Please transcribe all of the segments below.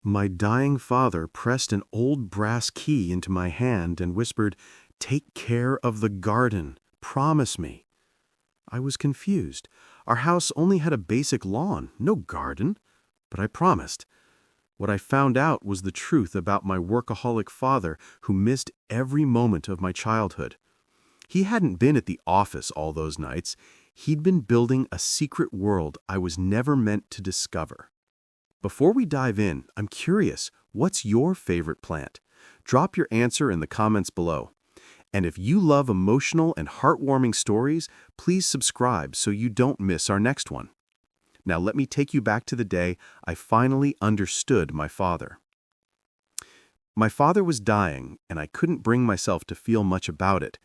My dying father pressed an old brass key into my hand and whispered, "Take care of the garden. Promise me." I was confused. Our house only had a basic lawn, no garden. But I promised. What I found out was the truth about my workaholic father who missed every moment of my childhood. He hadn't been at the office all those nights. He'd been building a secret world I was never meant to discover. Before we dive in, I'm curious, what's your favorite plant? Drop your answer in the comments below. And if you love emotional and heartwarming stories, please subscribe so you don't miss our next one. Now let me take you back to the day I finally understood my father. My father was dying, and I couldn't bring myself to feel much about it.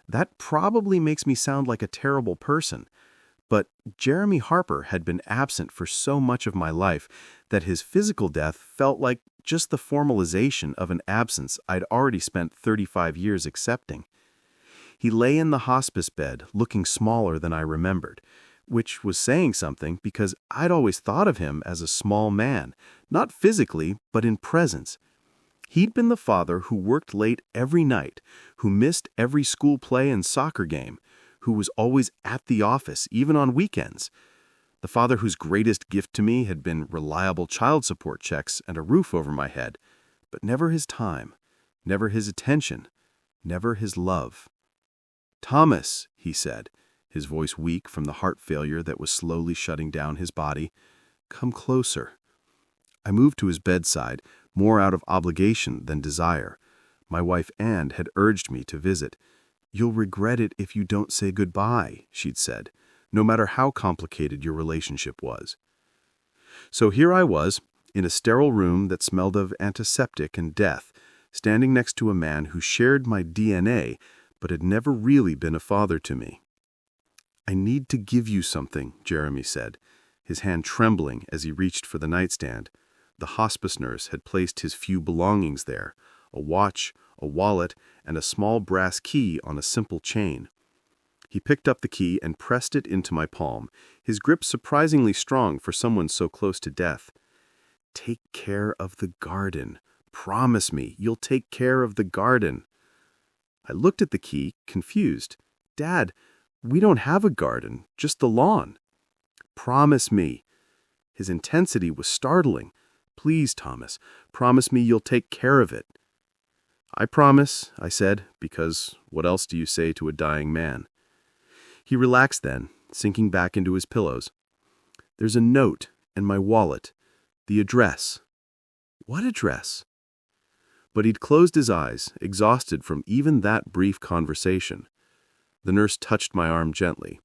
That probably makes me sound like a terrible person. But Jeremy Harper had been absent for so much of my life that his physical death felt like just the formalization of an absence I'd already spent 35 years accepting. He lay in the hospice bed, looking smaller than I remembered, which was saying something because I'd always thought of him as a small man, not physically, but in presence. He'd been the father who worked late every night, who missed every school play and soccer game, who was always at the office, even on weekends. The father whose greatest gift to me had been reliable child support checks and a roof over my head, but never his time, never his attention, never his love. "Thomas," he said, his voice weak from the heart failure that was slowly shutting down his body, "come closer." I moved to his bedside, more out of obligation than desire. My wife Anne had urged me to visit. "You'll regret it if you don't say goodbye," she'd said, "no matter how complicated your relationship was." So here I was, in a sterile room that smelled of antiseptic and death, standing next to a man who shared my DNA but had never really been a father to me. "I need to give you something," Jeremy said, his hand trembling as he reached for the nightstand. The hospice nurse had placed his few belongings there, a watch, a wallet, and a small brass key on a simple chain. He picked up the key and pressed it into my palm, his grip surprisingly strong for someone so close to death. "Take care of the garden. Promise me you'll take care of the garden." I looked at the key, confused. "Dad, we don't have a garden, just the lawn." "Promise me." His intensity was startling. "Please, Thomas, promise me you'll take care of it." "I promise," I said, because what else do you say to a dying man? He relaxed then, sinking back into his pillows. "There's a note and my wallet. The address." "What address?" But he'd closed his eyes, exhausted from even that brief conversation. The nurse touched my arm gently.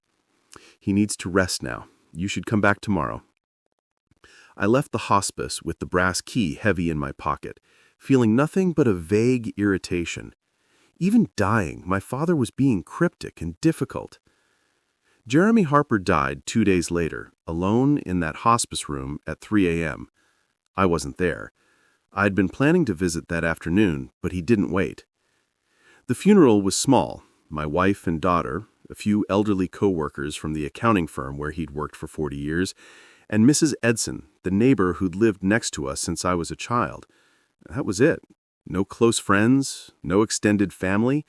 "He needs to rest now. You should come back tomorrow." I left the hospice with the brass key heavy in my pocket, feeling nothing but a vague irritation. Even dying, my father was being cryptic and difficult. Jeremy Harper died 2 days later, alone in that hospice room at 3 a.m. I wasn't there. I'd been planning to visit that afternoon, but he didn't wait. The funeral was small. My wife and daughter, a few elderly co-workers from the accounting firm where he'd worked for 40 years, and Mrs. Edson, the neighbor who'd lived next to us since I was a child. That was it. No close friends, no extended family,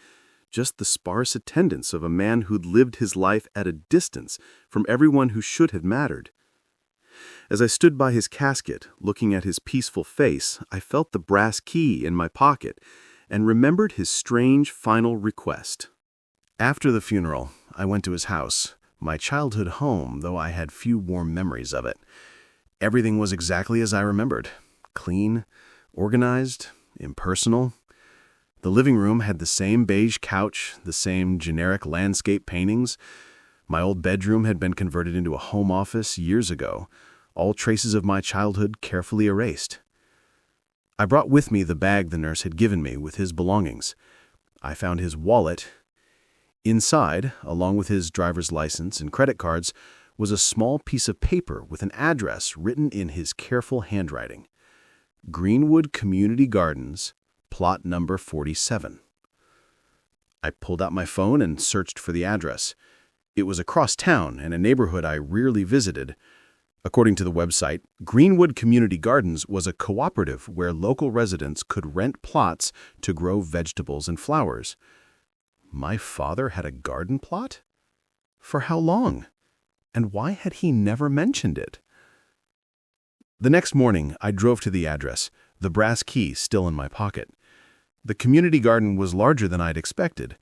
just the sparse attendance of a man who'd lived his life at a distance from everyone who should have mattered. As I stood by his casket, looking at his peaceful face, I felt the brass key in my pocket and remembered his strange final request. After the funeral, I went to his house, my childhood home, though I had few warm memories of it. Everything was exactly as I remembered. Clean, organized, impersonal. The living room had the same beige couch, the same generic landscape paintings. My old bedroom had been converted into a home office years ago, all traces of my childhood carefully erased. I brought with me the bag the nurse had given me with his belongings. I found his wallet. Inside, along with his driver's license and credit cards, was a small piece of paper with an address written in his careful handwriting. Greenwood Community Gardens, plot number 47. I pulled out my phone and searched for the address. It was across town in a neighborhood I rarely visited. According to the website, Greenwood Community Gardens was a cooperative where local residents could rent plots to grow vegetables and flowers. My father had a garden plot? For how long? And why had he never mentioned it? The next morning, I drove to the address, the brass key still in my pocket. The community garden was larger than I'd expected.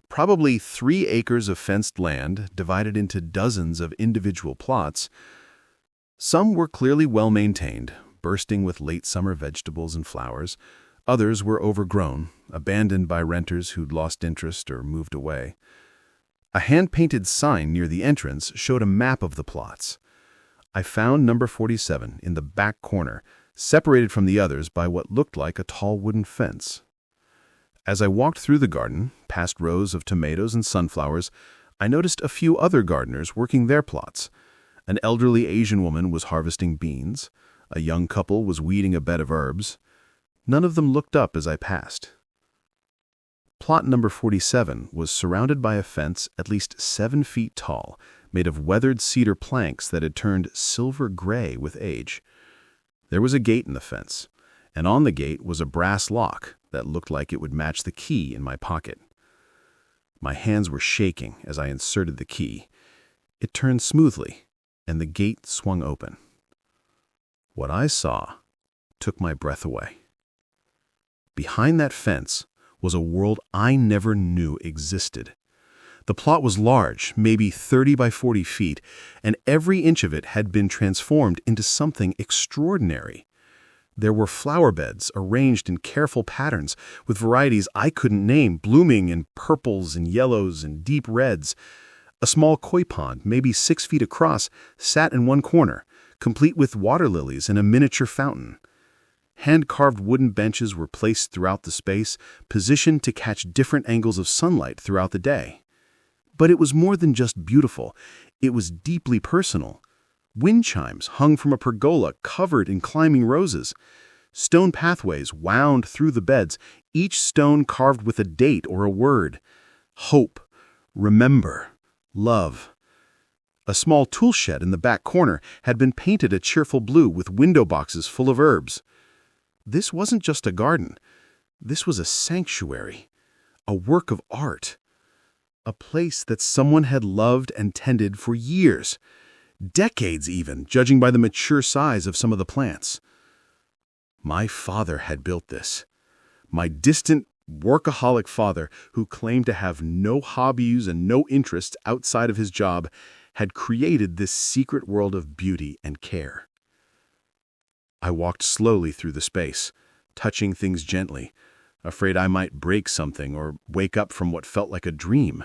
Probably 3 acres of fenced land divided into dozens of individual plots. Some were clearly well-maintained, bursting with late summer vegetables and flowers. Others were overgrown, abandoned by renters who'd lost interest or moved away. A hand-painted sign near the entrance showed a map of the plots. I found number 47 in the back corner, separated from the others by what looked like a tall wooden fence. As I walked through the garden, past rows of tomatoes and sunflowers, I noticed a few other gardeners working their plots. An elderly Asian woman was harvesting beans. A young couple was weeding a bed of herbs. None of them looked up as I passed. Plot number 47 was surrounded by a fence at least 7 feet tall, made of weathered cedar planks that had turned silver gray with age. There was a gate in the fence, and on the gate was a brass lock that looked like it would match the key in my pocket. My hands were shaking as I inserted the key. It turned smoothly, and the gate swung open. What I saw took my breath away. Behind that fence was a world I never knew existed. The plot was large, maybe 30 by 40 feet, and every inch of it had been transformed into something extraordinary. There were flower beds arranged in careful patterns with varieties I couldn't name, blooming in purples and yellows and deep reds. A small koi pond, maybe 6 feet across, sat in one corner, complete with water lilies and a miniature fountain. Hand-carved wooden benches were placed throughout the space, positioned to catch different angles of sunlight throughout the day. But it was more than just beautiful. It was deeply personal. Wind chimes hung from a pergola covered in climbing roses. Stone pathways wound through the beds, each stone carved with a date or a word. Hope, remember, love. A small tool shed in the back corner had been painted a cheerful blue with window boxes full of herbs. This wasn't just a garden. This was a sanctuary, a work of art, a place that someone had loved and tended for years. Decades even, judging by the mature size of some of the plants. My father had built this. My distant, workaholic father, who claimed to have no hobbies and no interests outside of his job, had created this secret world of beauty and care. I walked slowly through the space, touching things gently, afraid I might break something or wake up from what felt like a dream.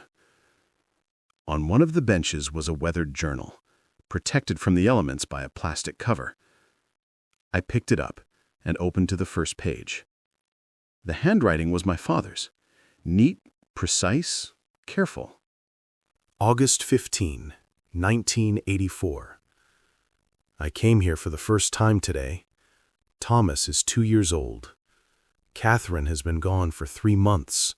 On one of the benches was a weathered journal, protected from the elements by a plastic cover. I picked it up and opened to the first page. The handwriting was my father's, neat, precise, careful. August 15, 1984. I came here for the first time today. Thomas is 2 years old. Catherine has been gone for 3 months.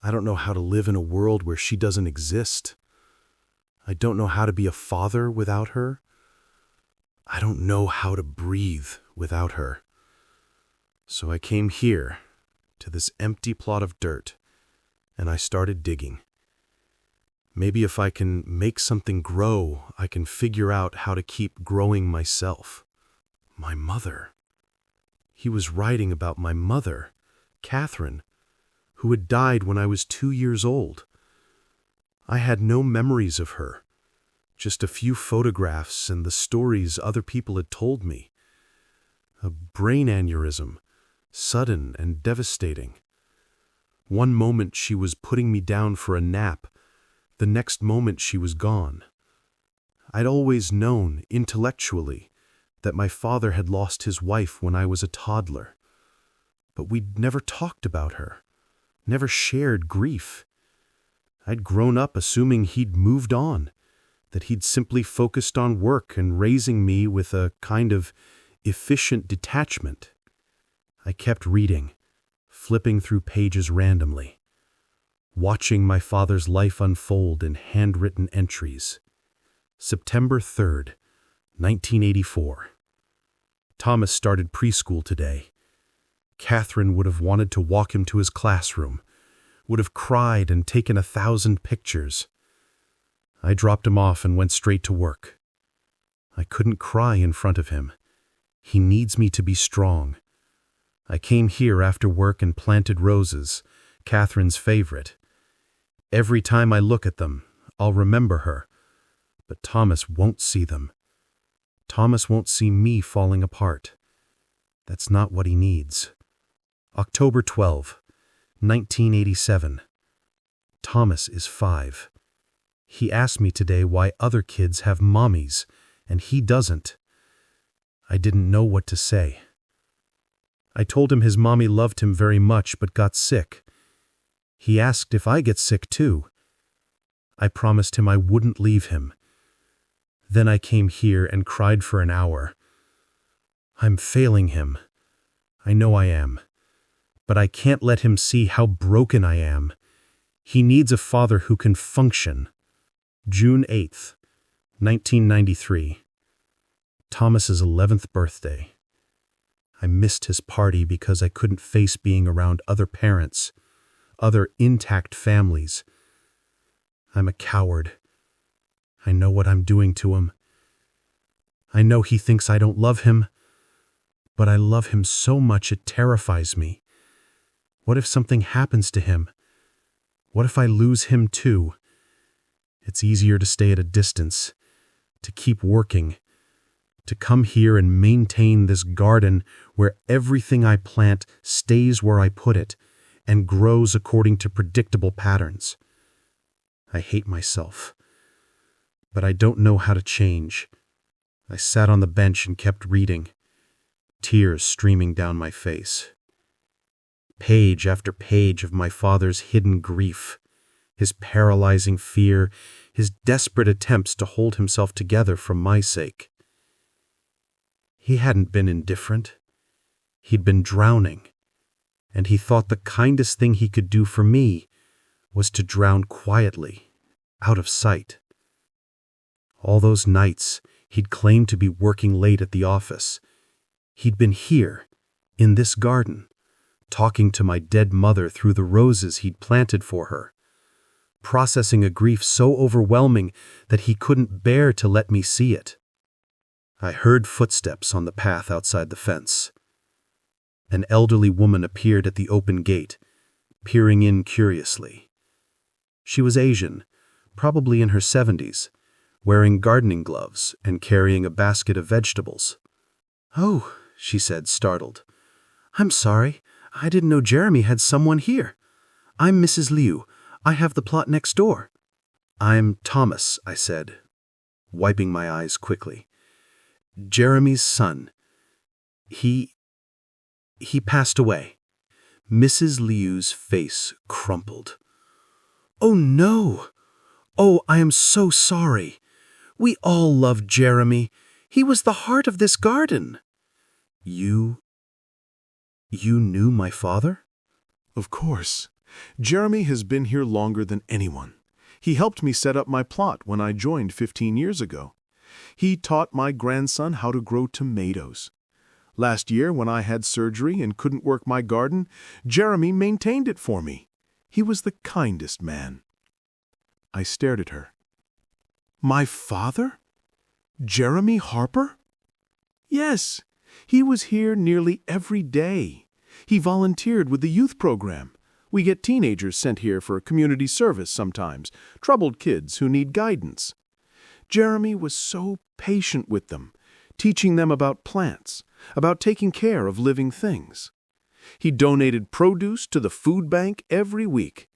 I don't know how to live in a world where she doesn't exist. I don't know how to be a father without her. I don't know how to breathe without her. So I came here, to this empty plot of dirt, and I started digging. Maybe if I can make something grow, I can figure out how to keep growing myself. My mother. He was writing about my mother, Catherine, who had died when I was 2 years old. I had no memories of her, just a few photographs and the stories other people had told me. A brain aneurysm, sudden and devastating. One moment she was putting me down for a nap, the next moment she was gone. I'd always known, intellectually, that my father had lost his wife when I was a toddler. But we'd never talked about her, never shared grief. I'd grown up assuming he'd moved on, that he'd simply focused on work and raising me with a kind of efficient detachment. I kept reading, flipping through pages randomly, watching my father's life unfold in handwritten entries. September 3rd, 1984. Thomas started preschool today. Catherine would have wanted to walk him to his classroom, would have cried and taken 1,000 pictures. I dropped him off and went straight to work. I couldn't cry in front of him. He needs me to be strong. I came here after work and planted roses, Catherine's favorite. Every time I look at them, I'll remember her. But Thomas won't see them. Thomas won't see me falling apart. That's not what he needs. October 12, 1987. Thomas is 5. He asked me today why other kids have mommies, and he doesn't. I didn't know what to say. I told him his mommy loved him very much but got sick. He asked if I get sick too. I promised him I wouldn't leave him. Then I came here and cried for an hour. I'm failing him. I know I am. But I can't let him see how broken I am. He needs a father who can function. June 8th, 1993. Thomas's 11th birthday. I missed his party because I couldn't face being around other parents, other intact families. I'm a coward. I know what I'm doing to him. I know he thinks I don't love him, but I love him so much it terrifies me. What if something happens to him? What if I lose him too? It's easier to stay at a distance, to keep working, to come here and maintain this garden where everything I plant stays where I put it and grows according to predictable patterns. I hate myself, but I don't know how to change. I sat on the bench and kept reading, tears streaming down my face. Page after page of my father's hidden grief, his paralyzing fear, his desperate attempts to hold himself together for my sake. He hadn't been indifferent. He'd been drowning, and he thought the kindest thing he could do for me was to drown quietly, out of sight. All those nights, he'd claimed to be working late at the office. He'd been here, in this garden, talking to my dead mother through the roses he'd planted for her, processing a grief so overwhelming that he couldn't bear to let me see it. I heard footsteps on the path outside the fence. An elderly woman appeared at the open gate, peering in curiously. She was Asian, probably in her 70s, wearing gardening gloves and carrying a basket of vegetables. "Oh," she said, startled. "I'm sorry. I didn't know Jeremy had someone here. I'm Mrs. Liu. I have the plot next door." "I'm Thomas," I said, wiping my eyes quickly. "Jeremy's son. He passed away." Mrs. Liu's face crumpled. "Oh no! Oh, I am so sorry. We all loved Jeremy. He was the heart of this garden." You knew my father?" Of course. Jeremy has been here longer than anyone. He helped me set up my plot when I joined 15 years ago. He taught my grandson how to grow tomatoes. Last year, when I had surgery and couldn't work my garden, Jeremy maintained it for me. He was the kindest man. I stared at her. "My father? Jeremy Harper?" "Yes, he was here nearly every day. He volunteered with the youth program. We get teenagers sent here for community service sometimes, troubled kids who need guidance. Jeremy was so patient with them, teaching them about plants, about taking care of living things. He donated produce to the food bank every week.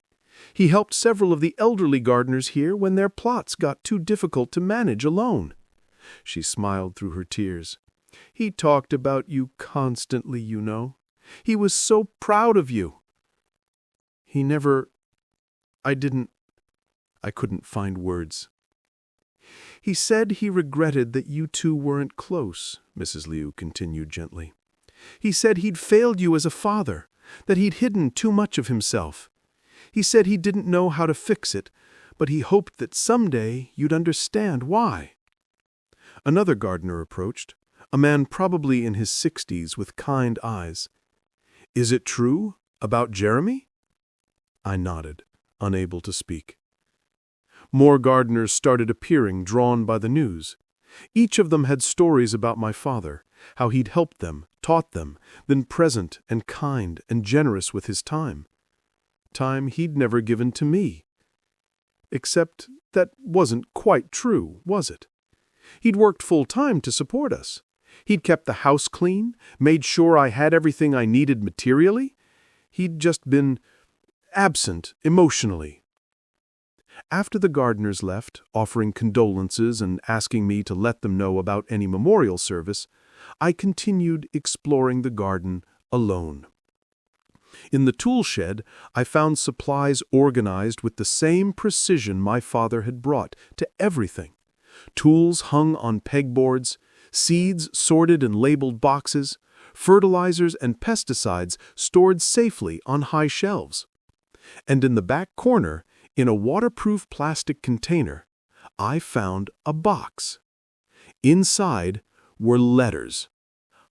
He helped several of the elderly gardeners here when their plots got too difficult to manage alone." She smiled through her tears. "He talked about you constantly, you know. He was so proud of you. He never... I couldn't find words. He said he regretted that you two weren't close," Mrs. Liu continued gently. "He said he'd failed you as a father, that he'd hidden too much of himself. He said he didn't know how to fix it, but he hoped that someday you'd understand why." Another gardener approached, a man probably in his 60s with kind eyes. "Is it true about Jeremy?" I nodded, unable to speak. More gardeners started appearing, drawn by the news. Each of them had stories about my father, how he'd helped them, taught them, been present and kind and generous with his time. Time he'd never given to me. Except that wasn't quite true, was it? He'd worked full-time to support us. He'd kept the house clean, made sure I had everything I needed materially. He'd just been absent emotionally. After the gardeners left, offering condolences and asking me to let them know about any memorial service, I continued exploring the garden alone. In the tool shed, I found supplies organized with the same precision my father had brought to everything. Tools hung on pegboards, seeds sorted in labeled boxes, fertilizers and pesticides stored safely on high shelves. And in the back corner, in a waterproof plastic container, I found a box. Inside were letters,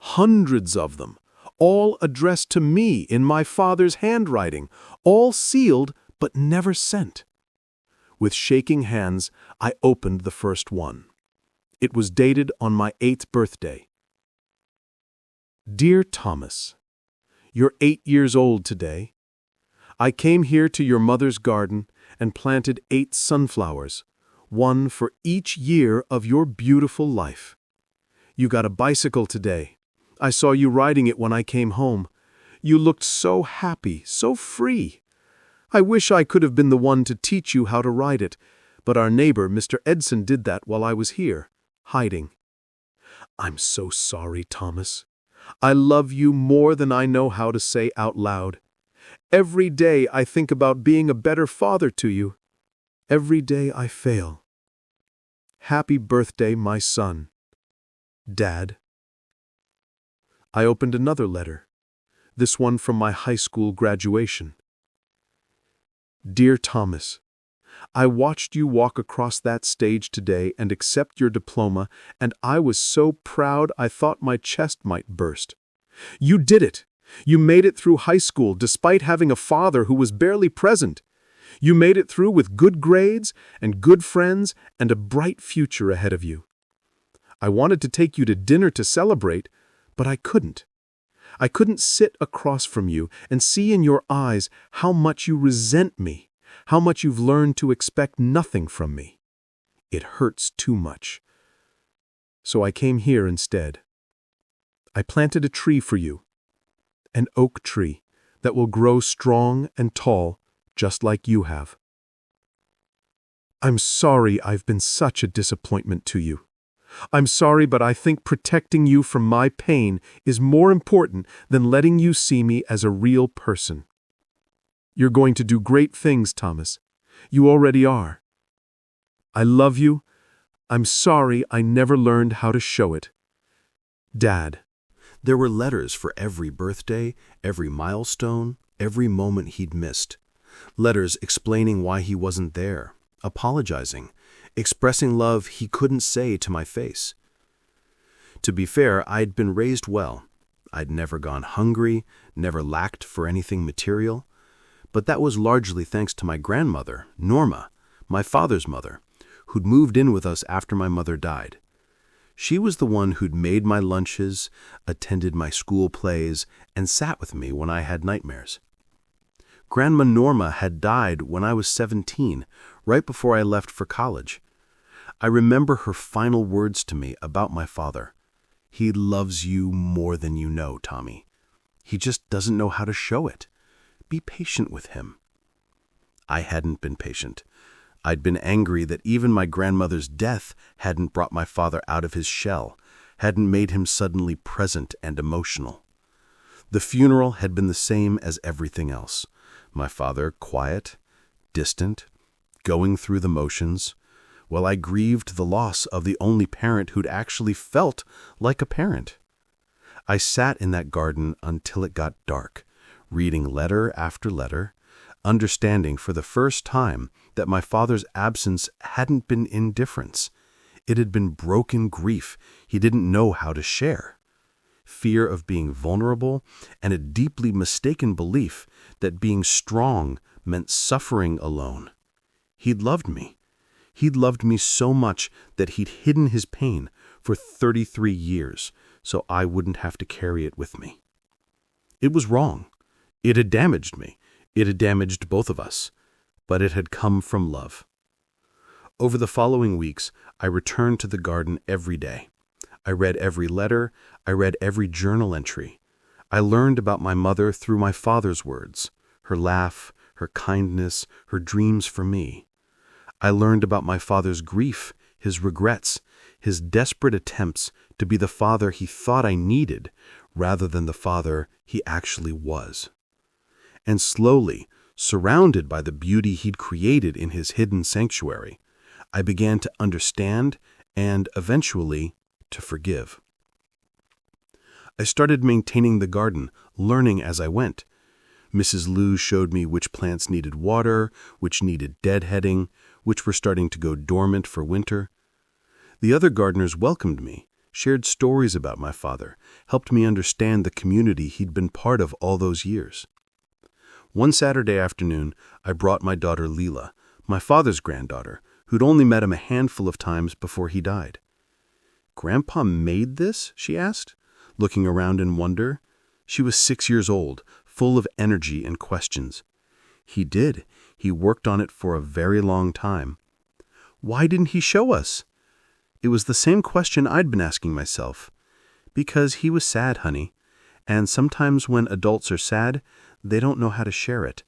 hundreds of them, all addressed to me in my father's handwriting, all sealed but never sent. With shaking hands, I opened the first one. It was dated on my 8th birthday. Dear Thomas, you're 8 years old today. I came here to your mother's garden and planted 8 sunflowers, one for each year of your beautiful life. You got a bicycle today. I saw you riding it when I came home. You looked so happy, so free. I wish I could have been the one to teach you how to ride it, but our neighbor, Mr. Edson, did that while I was here, hiding. I'm so sorry, Thomas. I love you more than I know how to say out loud. Every day I think about being a better father to you. Every day I fail. Happy birthday, my son. Dad. I opened another letter, this one from my high school graduation. Dear Thomas, I watched you walk across that stage today and accept your diploma, and I was so proud I thought my chest might burst. You did it! You made it through high school despite having a father who was barely present. You made it through with good grades and good friends and a bright future ahead of you. I wanted to take you to dinner to celebrate, but I couldn't. I couldn't sit across from you and see in your eyes how much you resent me, how much you've learned to expect nothing from me. It hurts too much. So I came here instead. I planted a tree for you, an oak tree that will grow strong and tall, just like you have. I'm sorry I've been such a disappointment to you. I'm sorry, but I think protecting you from my pain is more important than letting you see me as a real person. You're going to do great things, Thomas. You already are. I love you. I'm sorry I never learned how to show it. Dad. There were letters for every birthday, every milestone, every moment he'd missed. Letters explaining why he wasn't there, apologizing, expressing love he couldn't say to my face. To be fair, I'd been raised well. I'd never gone hungry, never lacked for anything material. But that was largely thanks to my grandmother, Norma, my father's mother, who'd moved in with us after my mother died. She was the one who'd made my lunches, attended my school plays, and sat with me when I had nightmares. Grandma Norma had died when I was 17, right before I left for college. I remember her final words to me about my father. He loves you more than you know, Tommy. He just doesn't know how to show it. Be patient with him. I hadn't been patient. I'd been angry that even my grandmother's death hadn't brought my father out of his shell, hadn't made him suddenly present and emotional. The funeral had been the same as everything else. My father quiet, distant, going through the motions, while I grieved the loss of the only parent who'd actually felt like a parent. I sat in that garden until it got dark, reading letter after letter, understanding for the first time that my father's absence hadn't been indifference. It had been broken grief he didn't know how to share. Fear of being vulnerable, and a deeply mistaken belief that being strong meant suffering alone. He'd loved me. He'd loved me so much that he'd hidden his pain for 33 years so I wouldn't have to carry it with me. It was wrong. It had damaged me. It had damaged both of us. But it had come from love. Over the following weeks, I returned to the garden every day. I read every letter. I read every journal entry. I learned about my mother through my father's words, her laugh, her kindness, her dreams for me. I learned about my father's grief, his regrets, his desperate attempts to be the father he thought I needed rather than the father he actually was. And slowly, surrounded by the beauty he'd created in his hidden sanctuary, I began to understand and, eventually, to forgive. I started maintaining the garden, learning as I went. Mrs. Liu showed me which plants needed water, which needed deadheading, which were starting to go dormant for winter. The other gardeners welcomed me, shared stories about my father, helped me understand the community he'd been part of all those years. One Saturday afternoon, I brought my daughter Leela, my father's granddaughter, who'd only met him a handful of times before he died. "Grandpa made this?" she asked, looking around in wonder. She was 6 years old, full of energy and questions. "He did. He worked on it for a very long time." "Why didn't he show us?" It was the same question I'd been asking myself. "Because he was sad, honey. And sometimes when adults are sad, they don't know how to share it.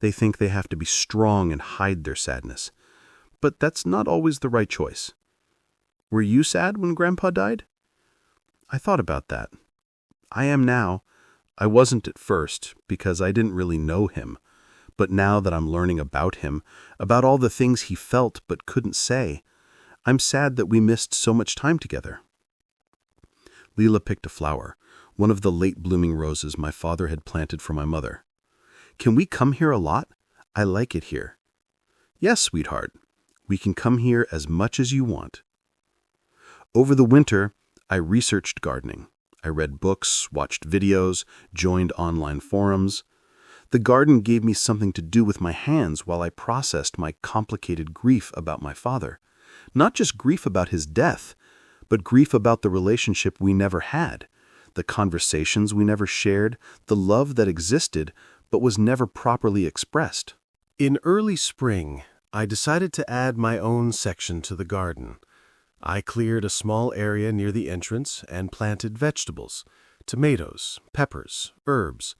They think they have to be strong and hide their sadness. But that's not always the right choice." "Were you sad when Grandpa died?" I thought about that. I am now. I wasn't at first, because I didn't really know him. But now that I'm learning about him, about all the things he felt but couldn't say, I'm sad that we missed so much time together. Leela picked a flower, one of the late-blooming roses my father had planted for my mother. "Can we come here a lot? I like it here." "Yes, sweetheart. We can come here as much as you want." Over the winter, I researched gardening. I read books, watched videos, joined online forums. The garden gave me something to do with my hands while I processed my complicated grief about my father. Not just grief about his death, but grief about the relationship we never had, the conversations we never shared, the love that existed but was never properly expressed. In early spring, I decided to add my own section to the garden. I cleared a small area near the entrance and planted vegetables, tomatoes, peppers, herbs,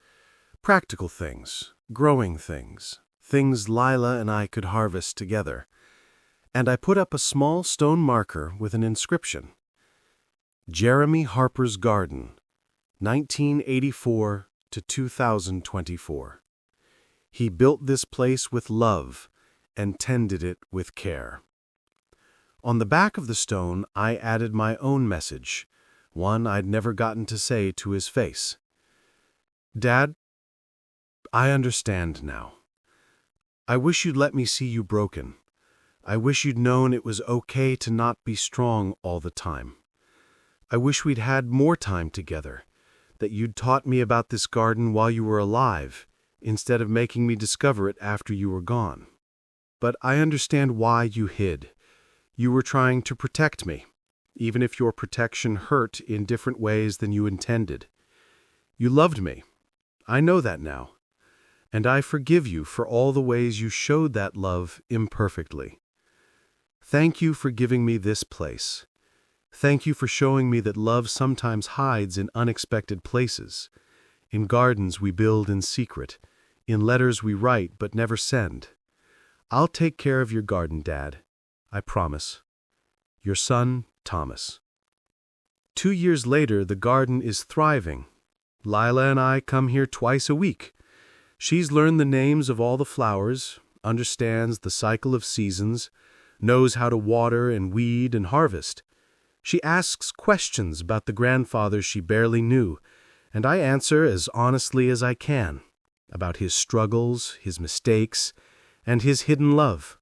practical things, growing things, things Lila and I could harvest together. And I put up a small stone marker with an inscription: Jeremy Harper's Garden, 1984 to 2024. He built this place with love and tended it with care. On the back of the stone, I added my own message, one I'd never gotten to say to his face. "Dad, I understand now. I wish you'd let me see you broken. I wish you'd known it was okay to not be strong all the time. I wish we'd had more time together, that you'd taught me about this garden while you were alive, instead of making me discover it after you were gone. But I understand why you hid. You were trying to protect me, even if your protection hurt in different ways than you intended. You loved me. I know that now. And I forgive you for all the ways you showed that love imperfectly. Thank you for giving me this place. Thank you for showing me that love sometimes hides in unexpected places, in gardens we build in secret, in letters we write but never send. I'll take care of your garden, Dad. I promise. Your son, Thomas." 2 years later, the garden is thriving. Lila and I come here twice a week. She's learned the names of all the flowers, understands the cycle of seasons, knows how to water and weed and harvest. She asks questions about the grandfather she barely knew, and I answer as honestly as I can, about his struggles, his mistakes, and his hidden love.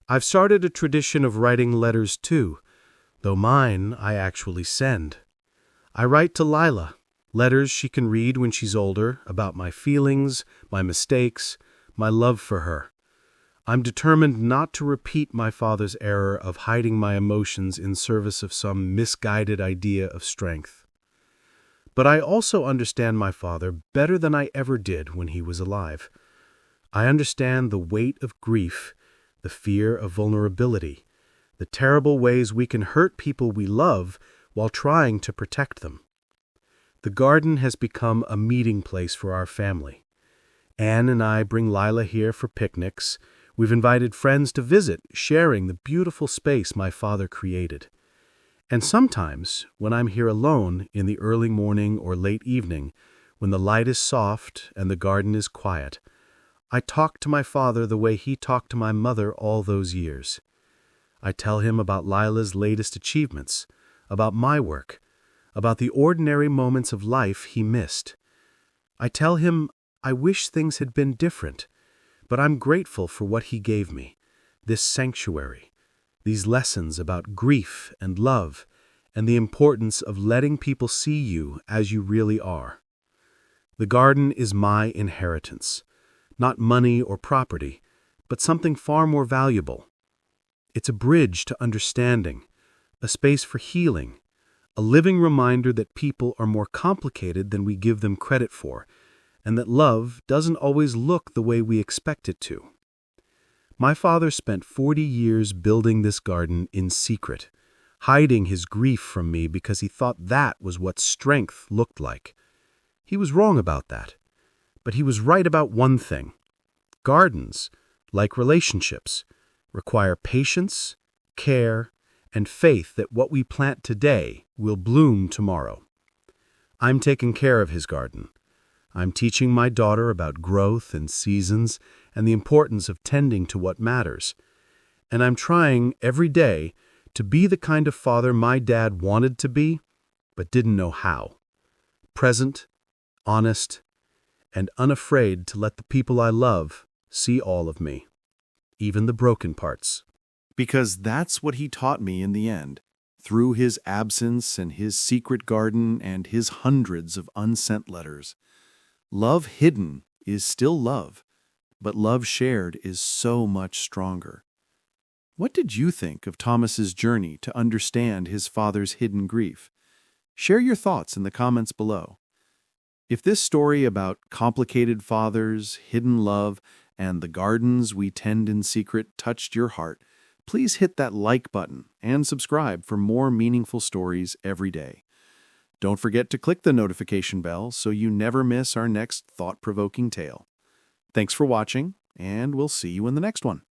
I've started a tradition of writing letters too, though mine I actually send. I write to Lila, letters she can read when she's older, about my feelings, my mistakes, my love for her. I'm determined not to repeat my father's error of hiding my emotions in service of some misguided idea of strength. But I also understand my father better than I ever did when he was alive. I understand the weight of grief, the fear of vulnerability, the terrible ways we can hurt people we love while trying to protect them. The garden has become a meeting place for our family. Anne and I bring Lila here for picnics. We've invited friends to visit, sharing the beautiful space my father created. And sometimes, when I'm here alone in the early morning or late evening, when the light is soft and the garden is quiet, I talk to my father the way he talked to my mother all those years. I tell him about Lila's latest achievements, about my work, about the ordinary moments of life he missed. I tell him I wish things had been different, but I'm grateful for what he gave me, this sanctuary, these lessons about grief and love, and the importance of letting people see you as you really are. The garden is my inheritance, not money or property, but something far more valuable. It's a bridge to understanding, a space for healing, a living reminder that people are more complicated than we give them credit for, and that love doesn't always look the way we expect it to. My father spent 40 years building this garden in secret, hiding his grief from me because he thought that was what strength looked like. He was wrong about that, but he was right about one thing. Gardens, like relationships, require patience, care, and faith that what we plant today will bloom tomorrow. I'm taking care of his garden. I'm teaching my daughter about growth and seasons and the importance of tending to what matters. And I'm trying every day to be the kind of father my dad wanted to be, but didn't know how. Present, honest, and unafraid to let the people I love see all of me, even the broken parts. Because that's what he taught me in the end, through his absence and his secret garden and his hundreds of unsent letters. Love hidden is still love, but love shared is so much stronger. What did you think of Thomas's journey to understand his father's hidden grief? Share your thoughts in the comments below. If this story about complicated fathers, hidden love, and the gardens we tend in secret touched your heart, please hit that like button and subscribe for more meaningful stories every day. Don't forget to click the notification bell so you never miss our next thought-provoking tale. Thanks for watching, and we'll see you in the next one.